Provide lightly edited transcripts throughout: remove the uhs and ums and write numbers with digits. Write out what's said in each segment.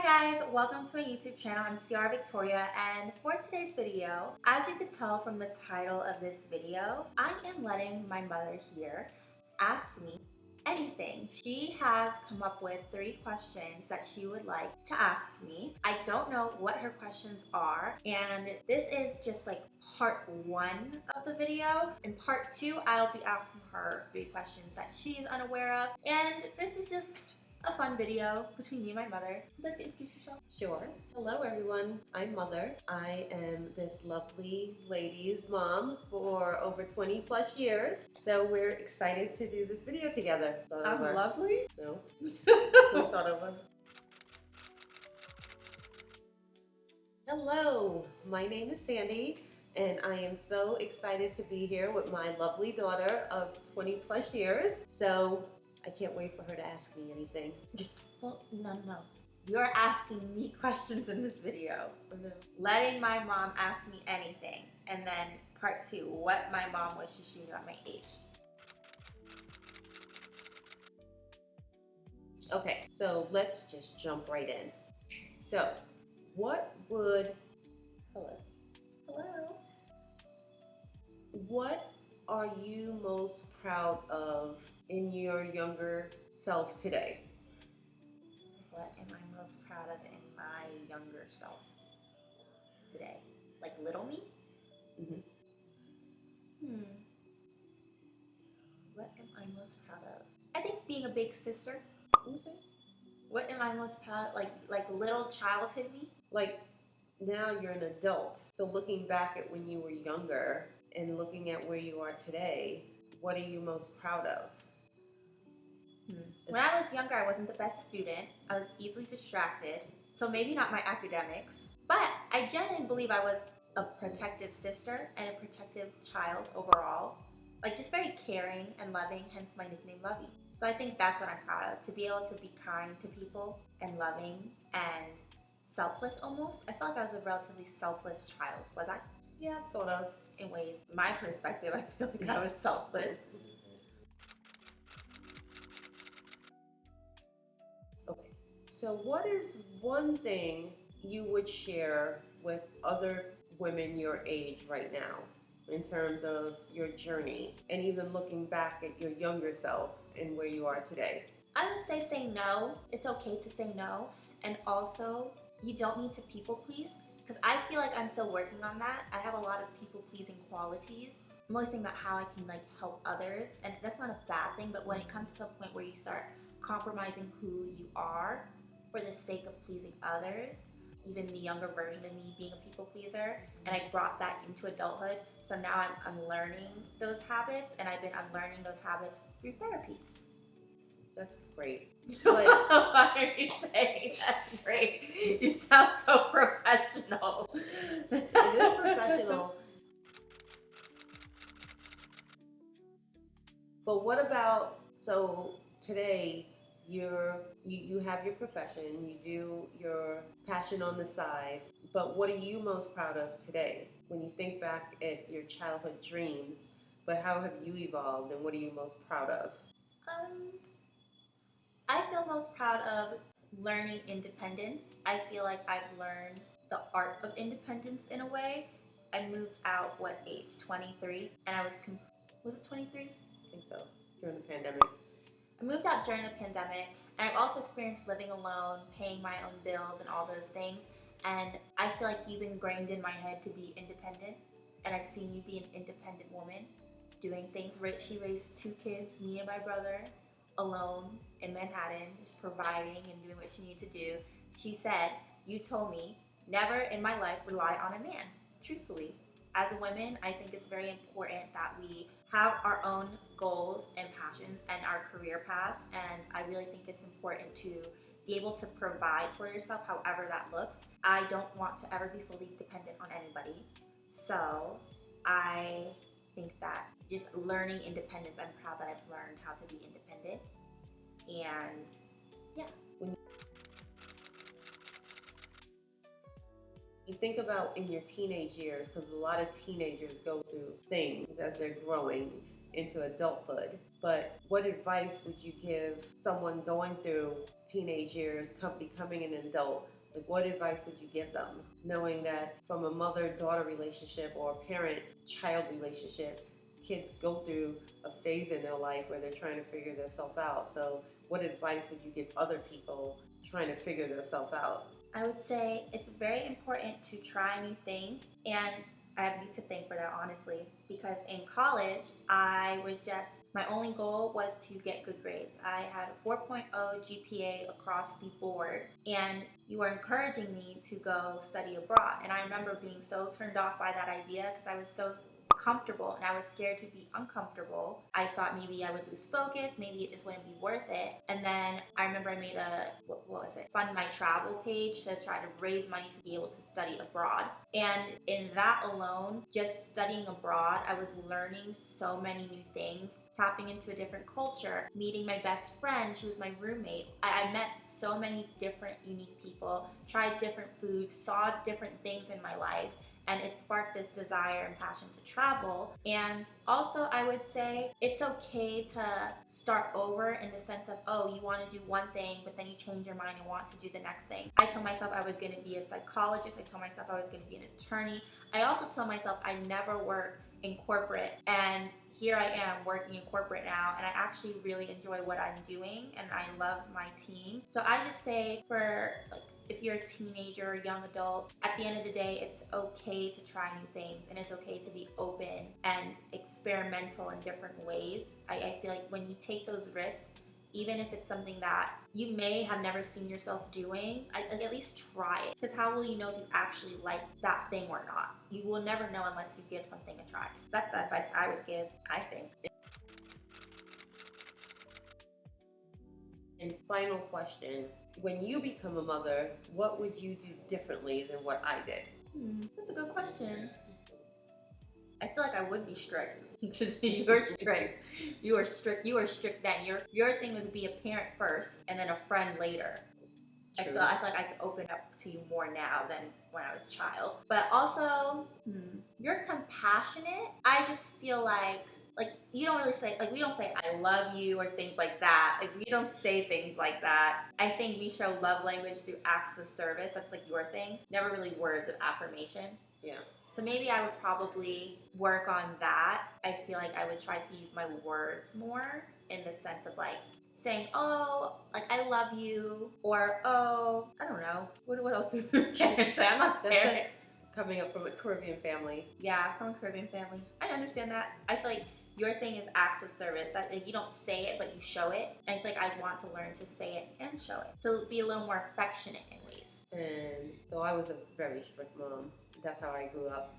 Hi guys, welcome to my YouTube channel. I'm Ciara Victoria, and for today's video, as you can tell from the title of this video, I am letting my mother here ask me anything. She has come up with 3 questions that she would like to ask me. I don't know what her questions are, and this is just like part 1 of the video. In part 2, I'll be asking her 3 questions that she's unaware of, and this is just a fun video between me and my mother. Would you like to introduce yourself? Sure. Hello, everyone. I'm Mother. I am this lovely lady's mom for over 20 plus years. So we're excited to do this video together. I'm lovely? No. Please start over. Hello, my name is Sandy, and I am so excited to be here with my lovely daughter of 20 plus years. So I can't wait for her to ask me anything. Well, no. You're asking me questions in this video. No. Letting my mom ask me anything. And then part 2, what my mom wishes she knew at my age. Okay, so let's just jump right in. So, what would... Hello. What are you most proud of in your younger self today? What am I most proud of in my younger self today? Like little me? Mm-hmm. What am I most proud of? I think being a big sister. Okay. What am I most proud of? Like little childhood me? Like now you're an adult, so looking back at when you were younger and looking at where you are today, what are you most proud of? When I was younger, I wasn't the best student. I was easily distracted, so maybe not my academics. But I genuinely believe I was a protective sister and a protective child overall. Like just very caring and loving, hence my nickname Lovey. So I think that's what I'm proud of, to be able to be kind to people and loving and selfless almost. I feel like I was a relatively selfless child, was I? Yeah, sort of. In ways, my perspective, I feel like I was selfless. Okay, so what is one thing you would share with other women your age right now in terms of your journey and even looking back at your younger self and where you are today? I would say no. It's okay to say no. And also, you don't need to people please, because I feel like I'm still working on that. I have a lot of people pleasing qualities. I'm always thinking about how I can help others, and that's not a bad thing, but when it comes to a point where you start compromising who you are for the sake of pleasing others, even the younger version of me being a people pleaser, and I brought that into adulthood, so now I'm unlearning those habits, and I've been unlearning those habits through therapy. That's great. But why are you saying that's great? You sound so professional. It is professional. But what about, so today you have your profession, you do your passion on the side, but what are you most proud of today? When you think back at your childhood dreams, but how have you evolved and what are you most proud of? I feel most proud of learning independence. I feel like I've learned the art of independence in a way. I moved out, what age? 23? And I was it 23? I think so, during the pandemic. I moved out during the pandemic, and I've also experienced living alone, paying my own bills and all those things. And I feel like you've ingrained in my head to be independent, and I've seen you be an independent woman, doing things. She raised 2 kids, me and my brother, alone in Manhattan, just providing and doing what she needed to do. She said, you told me, never in my life rely on a man. Truthfully, as women, I think it's very important that we have our own goals and passions and our career paths, and I really think it's important to be able to provide for yourself however that looks. I don't want to ever be fully dependent on anybody, so I think that just learning independence, I'm proud that I've learned how to be independent. And yeah. When you think about in your teenage years, because a lot of teenagers go through things as they're growing into adulthood, But what advice would you give someone going through teenage years, becoming an adult? Like, what advice would you give them, knowing that from a mother-daughter relationship or a parent-child relationship, kids go through a phase in their life where they're trying to figure themselves out. So what advice would you give other people trying to figure themselves out? I would say it's very important to try new things, and I have you to thank for that, honestly, because in college, my only goal was to get good grades. I had a 4.0 GPA across the board, and you were encouraging me to go study abroad. And I remember being so turned off by that idea because I was so comfortable and I was scared to be uncomfortable. I thought maybe I would lose focus, maybe it just wouldn't be worth it. And then I remember I made fund my travel page to try to raise money to be able to study abroad. And in that alone, just studying abroad, I was learning so many new things, tapping into a different culture, meeting my best friend, she was my roommate. I met so many different unique people, tried different foods, saw different things in my life, and it sparked this desire and passion to travel. And also, I would say it's okay to start over in the sense of, oh, you want to do one thing, but then you change your mind and want to do the next thing. I told myself I was going to be a psychologist. I told myself I was going to be an attorney. I also told myself I never work in corporate, and here I am working in corporate now, and I actually really enjoy what I'm doing, and I love my team. So I just say, for if you're a teenager or young adult, at the end of the day, it's okay to try new things, and it's okay to be open and experimental in different ways. I feel like when you take those risks, even if it's something that you may have never seen yourself doing, at least try it. Because how will you know if you actually like that thing or not? You will never know unless you give something a try. That's the advice I would give, I think. And final question, when you become a mother, what would you do differently than what I did? That's a good question. I feel like I would be strict. Just you're strict. You are strict. You are strict then. Your thing was to be a parent first and then a friend later. I feel like I could open up to you more now than when I was a child. But also, you're compassionate. I just feel like you don't really say, we don't say I love you or things like that. Like, we don't say things like that. I think we show love language through acts of service. That's like your thing. Never really words of affirmation. Yeah. So maybe I would probably work on that. I feel like I would try to use my words more in the sense of saying, oh, I love you, or oh, I don't know. What else do parents say? I'm not parent. Coming up from a Caribbean family. Yeah, from a Caribbean family. I understand that. I feel like your thing is acts of service. That you don't say it, but you show it. And I feel like I'd want to learn to say it and show it. To be a little more affectionate in ways. And so I was a very strict mom. That's how I grew up.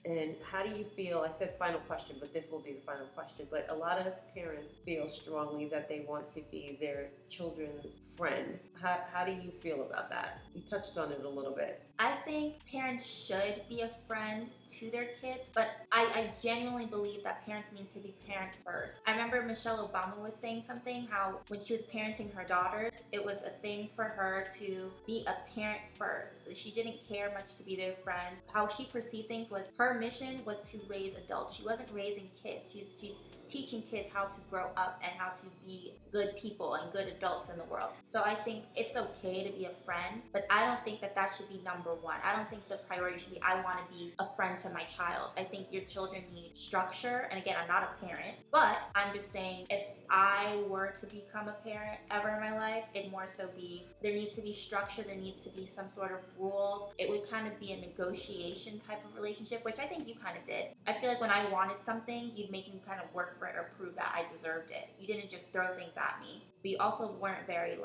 And how do you feel? I said final question, but this will be the final question. But a lot of parents feel strongly that they want to be their children's friend. How do you feel about that? You touched on it a little bit. I think parents should be a friend to their kids, but I genuinely believe that parents need to be parents first. I remember Michelle Obama was saying something, how when she was parenting her daughters, it was a thing for her to be a parent first. She didn't care much to be their friend. How she perceived things was her mission was to raise adults. She wasn't raising kids. She's teaching kids how to grow up and how to be good people and good adults in the world. So I think it's okay to be a friend, but I don't think that should be number one. I don't think the priority should be, I want to be a friend to my child. I think your children need structure. And again, I'm not a parent, but I'm just saying, if I were to become a parent ever in my life, it'd more so be, there needs to be structure, there needs to be some sort of rules. It would kind of be a negotiation type of relationship, which I think you kind of did. I feel like when I wanted something, you'd make me kind of work for it or prove that I deserved it. You didn't just throw things at me. But you also weren't very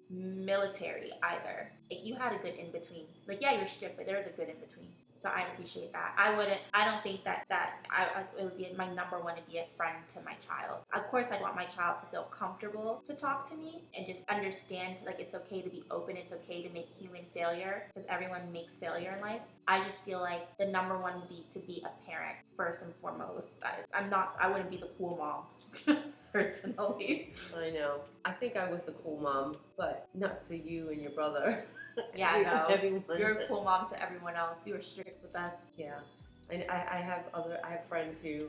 military either. You had a good in between. Yeah, you're strict, but there was a good in between. So I appreciate that. I don't think that it would be my number one to be a friend to my child. Of course, I'd want my child to feel comfortable to talk to me and just understand it's okay to be open. It's okay to make human failure, because everyone makes failure in life. I just feel like the number one would be to be a parent first and foremost. I wouldn't be the cool mom. Personally. I know. I think I was the cool mom, but not to you and your brother. Yeah, I know. You're a cool mom to everyone else. You were strict with us. Yeah. I have friends who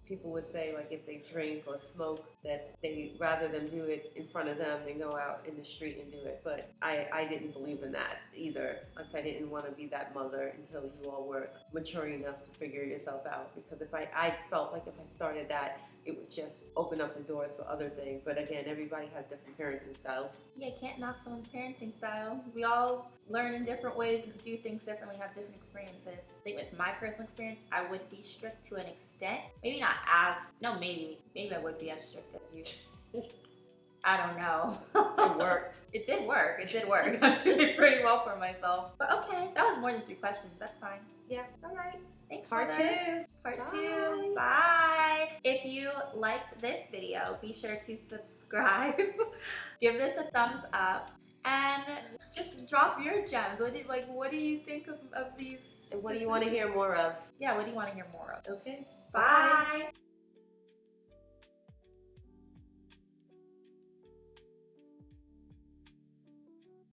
people would say, like, if they drink or smoke, that they rather them do it in front of them than go out in the street and do it. But I didn't believe in that either. Like, I didn't want to be that mother until you all were mature enough to figure yourself out. Because I felt like if I started that, it would just open up the doors for other things. But again, everybody has different parenting styles. Yeah, you can't knock someone's parenting style. We all learn in different ways and do things differently, have different experiences. I think with my personal experience, I would be strict to an extent. Maybe not as, no, maybe I would be as strict as you. I don't know. It worked. It did work. I'm doing pretty well for myself. But okay, that was more than 3 questions. That's fine. Yeah. All right. Thanks, Part Mother. 2. Part 2. Bye. If you liked this video, be sure to subscribe. Give this a thumbs up. And just drop your gems. What do you think of these? And what do you want to hear more of? Yeah, what do you want to hear more of? Okay. Bye.